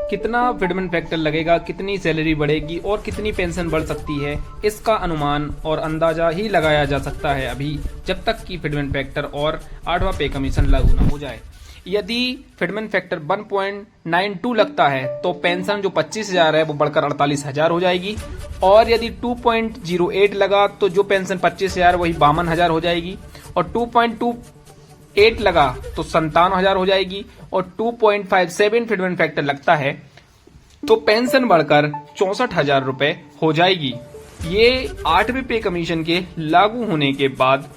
कितना fitment factor लगेगा, कितनी सैलरी बढ़ेगी और कितनी पेंशन बढ़ सकती है, इसका अनुमान और अंदाजा ही लगाया जा सकता है अभी, जब तक कि फिटमेंट फैक्टर और 8वां पे कमीशन लागू ना हो जाए। यदि फिटमेंट फैक्टर 1.92 लगता है तो पेंशन जो 25,000 है वो बढ़कर 48,000 हो जाएगी, और यदि 2.08 लगा तो जो पेंशन 25,000 वही 52,000 हो जाएगी, और 2.28 लगा तो 57,000 हो जाएगी, और 2.57 फिटमेंट फैक्टर लगता है तो पेंशन बढ़कर 64,000 रुपए हो जाएगी। ये 8वें पे कमीशन के लागू होने के बाद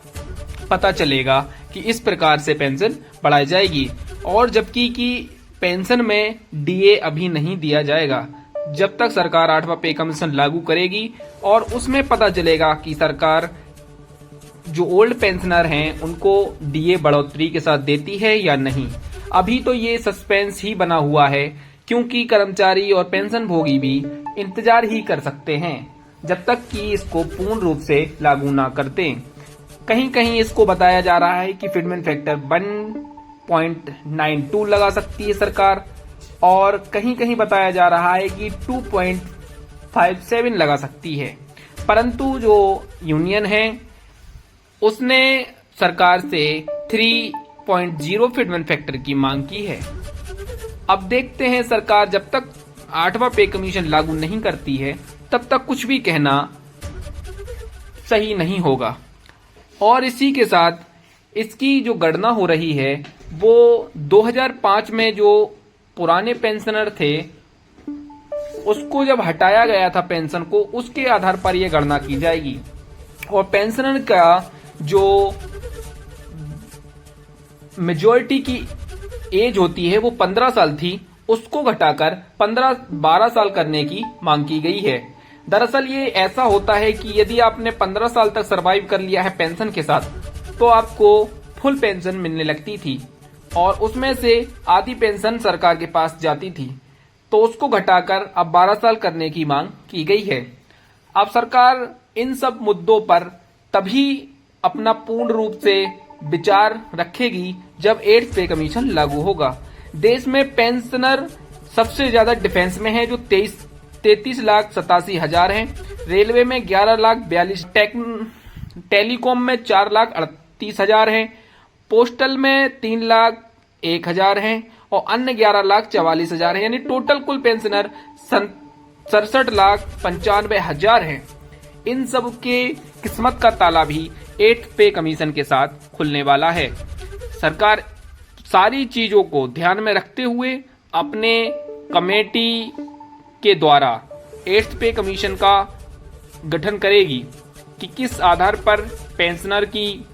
पता चलेगा कि इस प्रकार से पेंशन बढ़ाई जाएगी। और जबकि कि पेंशन में डीए अभी नहीं दिया जाएगा जब तक सरकार 8वां पे कमीशन लागू करेगी, और उसमें पता चलेगा कि सरकार जो ओल्ड पेंशनर हैं उनको डीए बढ़ोतरी के साथ देती है या नहीं। अभी तो ये सस्पेंस ही बना हुआ है, क्योंकि कर्मचारी और पेंशन भोगी भी इंतजार ही कर सकते हैं जब तक कि इसको पूर्ण रूप से लागू ना कर दें। कहीं कहीं इसको बताया जा रहा है कि फिटमेंट फैक्टर 1.92 लगा सकती है सरकार, और कहीं कहीं बताया जा रहा है कि 2.57 लगा सकती है। परंतु जो यूनियन है उसने सरकार से 3.0 फिटमेंट फैक्टर की मांग की है। अब देखते हैं, सरकार जब तक 8वां पे कमीशन लागू नहीं करती है तब तक कुछ भी कहना सही नहीं होगा। और इसी के साथ इसकी जो गणना हो रही है वो 2005 में जो पुराने पेंशनर थे उसको जब हटाया गया था पेंशन को, उसके आधार पर यह गणना की जाएगी। और पेंशनर का जो मेजॉरिटी की एज होती है वो 15 साल थी, उसको घटाकर 12 साल करने की मांग की गई है। दरअसल ये ऐसा होता है कि यदि आपने 15 साल तक सरवाइव कर लिया है पेंशन के साथ तो आपको फुल पेंशन मिलने लगती थी, और उसमें से आधी पेंशन सरकार के पास जाती थी, तो उसको घटाकर अब 12 साल करने की मांग की गई है। अब सरकार इन सब मुद्दों पर तभी अपना पूर्ण रूप से विचार रखेगी जब 8th पे कमीशन लागू होगा। देश में पेंशनर सबसे ज्यादा डिफेंस में है जो 33,87,000 हैं, रेलवे में 11,42,000, टेलीकॉम में 4,38,000 हैं, पोस्टल में 3,01,000 हैं, और अन्य 11,44,000 हैं। यानी टोटल कुल पेंशनर 67,95,000 हैं। इन सब के किस्मत का ताला भी 8th पे कमीशन के साथ खुलने वाला है। सरकार सारी चीजों को ध्यान में रखते हुए अपने कमेटी के द्वारा 8th पे कमीशन का गठन करेगी कि किस आधार पर पेंशनर की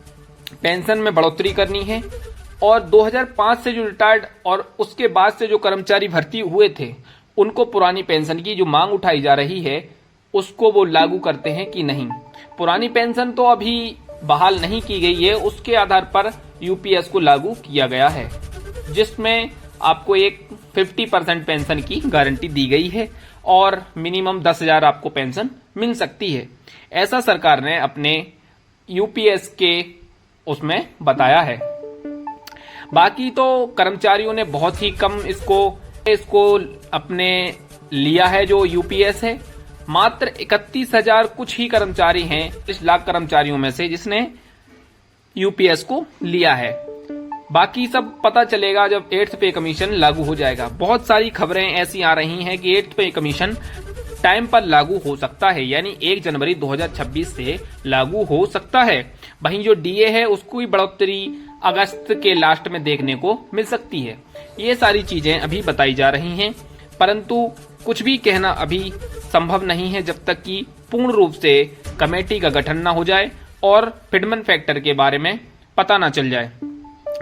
पेंशन में बढ़ोतरी करनी है, और 2005 से जो रिटायर्ड और उसके बाद से जो कर्मचारी भर्ती हुए थे उनको पुरानी पेंशन की जो मांग उठाई जा रही है उसको वो लागू करते हैं कि नहीं। पुरानी पेंशन तो अभी बहाल नहीं की गई है, उसके आधार पर यूपीएस को लागू किया गया है, जिसमें आपको एक 50% पेंशन की गारंटी दी गई है और मिनिमम 10,000 आपको पेंशन मिल सकती है। ऐसा सरकार ने अपने यूपीएस के उसमें बताया है। बाकी तो कर्मचारियों ने बहुत ही कम इसको अपने लिया है। जो यूपीएस है मात्र 31,000 कुछ ही कर्मचारी हैं इस लाख कर्मचारियों में से जिसने यूपीएस को लिया है। बाकी सब पता चलेगा जब 8th पे कमीशन लागू हो जाएगा। बहुत सारी खबरें ऐसी आ रही हैं कि 8th पे कमीशन टाइम पर लागू हो सकता है, यानी 1 जनवरी 2026 से लागू हो सकता है। वहीं जो डीए है उसको भी बढ़ोतरी अगस्त के लास्ट में देखने को मिल सकती है। ये सारी चीजें अभी बताई जा रही हैं, परंतु कुछ भी कहना अभी संभव नहीं है जब तक कि पूर्ण रूप से कमेटी का गठन न हो जाए और फिटमेंट फैक्टर के बारे में पता न चल जाए।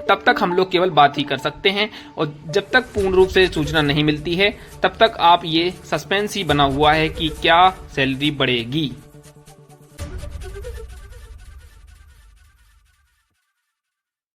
तब तक हम लोग केवल बात ही कर सकते हैं, और जब तक पूर्ण रूप से सूचना नहीं मिलती है तब तक आप ये सस्पेंस ही बना हुआ है कि क्या सैलरी बढ़ेगी।